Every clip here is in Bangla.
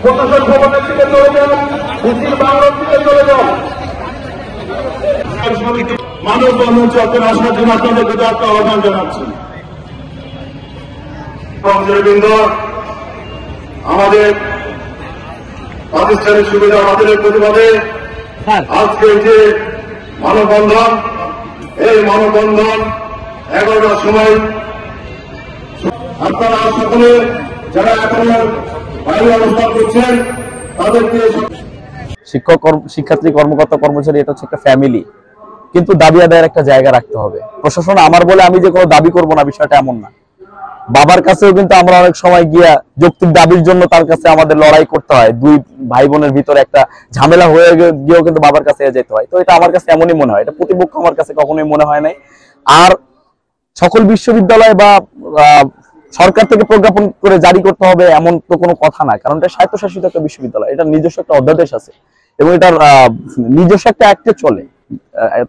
প্রশাসন ভবনের দিকে চলে যান, মিছিল বাংলার দিকে চলে যান। মানববন্ধন চক্রের আসার জন্য আপনাদেরকে একটা আহ্বান জানাচ্ছি। কর্মচারীবৃন্দ, আমাদের প্রাতিষ্ঠানিক সুবিধা বাতিলের প্রতিবাদে আজকে যে মানববন্ধন, এই মানববন্ধন 11টার সময় আপনারা সকলে যারা এখনো বাইরে অবস্থান করছেন তাদেরকে, শিক্ষক, শিক্ষার্থী, কর্মকর্তা, কর্মচারী, এটা হচ্ছে একটা ফ্যামিলি, কিন্তু দাবি আদায়ের একটা জায়গা রাখতে হবে। প্রশাসন আমার বলে আমি যে কোনো দাবি করব না, বিষয়টা এমন না। বাবার কাছেও কিন্তু আমরা অনেক সময় গিয়া যৌক্তিক দাবির জন্য তার কাছে আমাদের লড়াই করতে হয়, দুই ভাই বোনের ভিতরে একটা ঝামেলা হয়ে গিয়েও কিন্তু বাবার কাছে যেতে হয়। তো এটা আমার কাছে এমনই মনে হয়, এটা প্রতিপক্ষ আমার কাছে কখনোই মনে হয় নাই। আর সকল বিশ্ববিদ্যালয় বা সরকার থেকে প্রজ্ঞাপন করে জারি করতে হবে এমন তো কোনো কথা না, কারণ এটা স্বায়ত্তশাসিত একটা বিশ্ববিদ্যালয়, এটার নিজস্ব একটা অধ্যাদেশ আছে এবং এটার নিজস্ব একটা অ্যাক্টে চলে,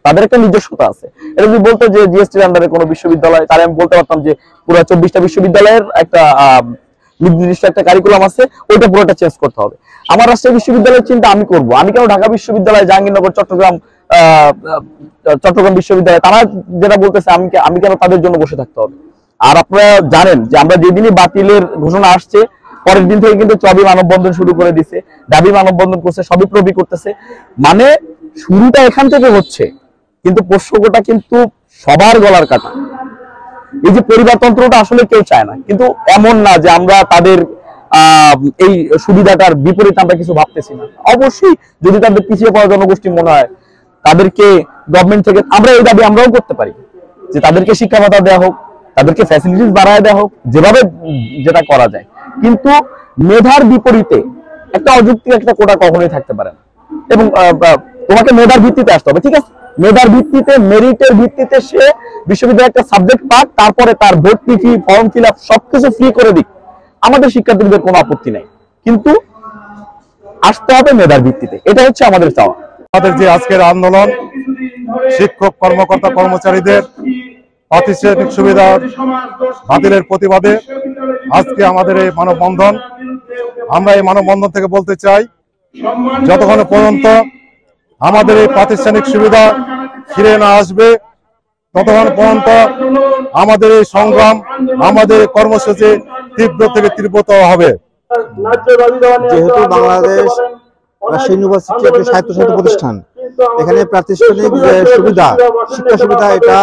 তাদের একটা নিজস্বতা আছে। এটা যদি বলতো যে জিএসটির আন্ডারে কোনো বিশ্ববিদ্যালয়, তাহলে আমি বলতে পারতাম যে পুরো 24টা বিশ্ববিদ্যালয়ের একটা নির্দিষ্ট একটা কারিকুলাম আছে, ওইটা পুরোটা চেঞ্জ করতে হবে। আমার রাষ্ট্রীয় বিশ্ববিদ্যালয়ের চিন্তা আমি করব, আমি কেন ঢাকা বিশ্ববিদ্যালয়, জাহাঙ্গীরনগর, চট্টগ্রাম বিশ্ববিদ্যালয় তারা যেটা বলতেছে আমি কেন তাদের জন্য বসে থাকতে হবে? আর আপনারা জানেন যে আমরা যেদিনই বাতিলের ঘোষণা আসছে পরের দিন থেকে কিন্তু চবি মানববন্ধন শুরু করে দিছে, দাবি মানববন্ধন করছে, সবই প্রবি করতেছে। মানে শুরুটা এখান থেকে হচ্ছে, কিন্তু প্রশ্নটা কিন্তু সবার গলার কাটা। এই যে পরিবারতন্ত্রটা আসলে কেউ চায় না, কিন্তু এমন না যে আমরা তাদের এই সুবিধাটার বিপরীত আমরা কিছু ভাবতেছি না। অবশ্যই যদি তাদের পিছিয়ে পড়া জনগোষ্ঠী মনে হয়, তাদেরকে গভর্নমেন্ট থেকে আমরা এই দাবি আমরাও করতে পারি যে তাদেরকে শিক্ষা ভাতা দেওয়া হোক, তাদেরকে ফ্যাসিলিটিস বাড়ায় দেওয়া হোক, যেভাবে যেটা করা যায়। কিন্তু মেধার বিপরীতে একটা অযৌক্তিক একটা কোটা কখনোই থাকতে পারে না। এবং তোমাকে মেধার ভিত্তিতে আসতে হবে, ঠিক আছে, মেধার ভিত্তিতে, মেরিটের ভিত্তিতে সে বিশ্ববিদ্যালয়ে একটা সাবজেক্ট পাক, তারপরে তার ভর্তি ফি, ফর্ম ফিল আপ সবকিছু ফ্রি করে দিক, আমাদের শিক্ষার্থীদের কোনো আপত্তি নাই, কিন্তু আসতে হবে মেধার ভিত্তিতে। এটা হচ্ছে আমাদের চাওয়া। আমাদের যে আজকের আন্দোলন, শিক্ষক, কর্মকর্তা, কর্মচারীদের প্রাতিষ্ঠানিক সুবিধা বাতিলের প্রতিবাদে আজকে আমাদের এই মানববন্ধন। আমরা এই মানববন্ধন থেকে বলতে চাই, যতক্ষণ পর্যন্ত আমাদের এই প্রাতিষ্ঠানিক সুবিধা ফিরে না আসবে, ততক্ষণ পর্যন্ত আমাদের এই সংগ্রাম, আমাদের কর্মসূচি তীব্র থেকে তীব্রতর হবে। যেহেতু বাংলাদেশ রাজশাহী ইউনিভার্সিটি একটি স্বায়ত্তশাসিত প্রতিষ্ঠান, এখানে প্রাতিষ্ঠানিক যে সুবিধা, শিক্ষা সুবিধা, এটা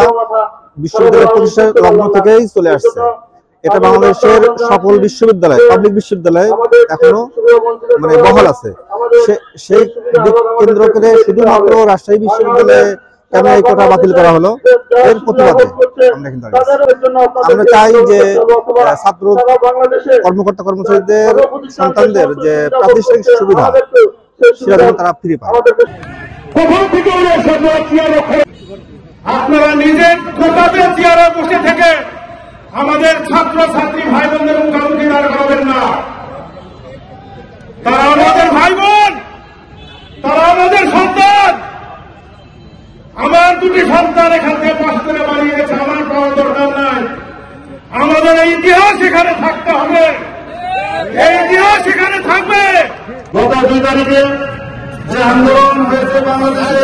বিশ্ববিদ্যালয় প্রতিষ্ঠা লগ্ন থেকেই চলে আসছে। এটা বাংলাদেশের সকল বিশ্ববিদ্যালয়, পাবলিক বিশ্ববিদ্যালয় এখনো বহাল আছে। সেই দিক কেন্দ্র করে শুধুমাত্র রাজশাহী বিশ্ববিদ্যালয়ে কেন এই কোটা বাতিল করা হলো, এর প্রতিবাদে আমরা চাই যে ছাত্র, কর্মকর্তা, কর্মচারীদের, সন্তানদের যে প্রাতিষ্ঠানিক সুবিধা সেটা যেন তারা ফিরে পায়। আপনারা নিজের কোটাতে চেয়ারে বসে থেকে আমাদের ছাত্র ছাত্রী ভাই বোনদের মুখোমুখি দাঁড় করাবেন না। তারা আমাদের ভাই বোন, তারা আমাদের সন্তান। আমার দুটি সন্তান এখান থেকে পাশ করে বাড়িয়ে গেছে, আমার পাওয়ার দরকার নাই। আমাদের এই ইতিহাস এখানে থাকতে হবে, এই ইতিহাস এখানে থাকবে। গত 2 তারিখে যে আন্দোলন হয়েছে বাংলাদেশে,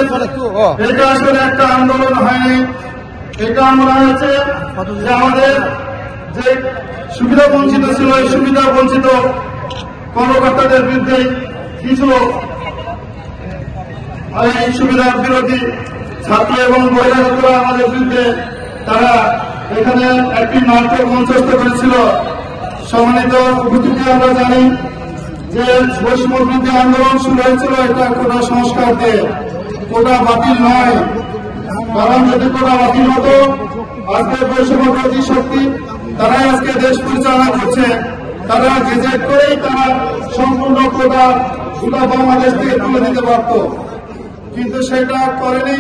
এটা আসলে একটা আন্দোলন হয়নি। এটা আমরা হয়েছে যে আমাদের যে সুবিধা বঞ্চিত ছিল, এই সুবিধা বঞ্চিত কর্মকর্তাদের বিরুদ্ধে কিছু এই সুবিধার বিরোধী ছাত্র এবং বহিরাগতরা আমাদের বিরুদ্ধে তারা এখানে একটি নাটক মঞ্চস্থ করেছিল। সম্মানিত উপস্থিতি, আমরা জানি যে বৈষম্য বিরোধী আন্দোলন শুরু হয়েছিল এটা কোটা সংস্কার দিয়ে, কোটা বাতিল নয়। কারণ যদি কোটা বাতিল হতো, আজকে বৈষম্য বিরোধী শক্তি তারাই আজকে দেশ পরিচালনা করছে, তারা গেজেট করেই তারা সম্পূর্ণ কোটা গোটা বাংলাদেশ থেকে তুলে দিতে পারত, কিন্তু সেটা করেনি।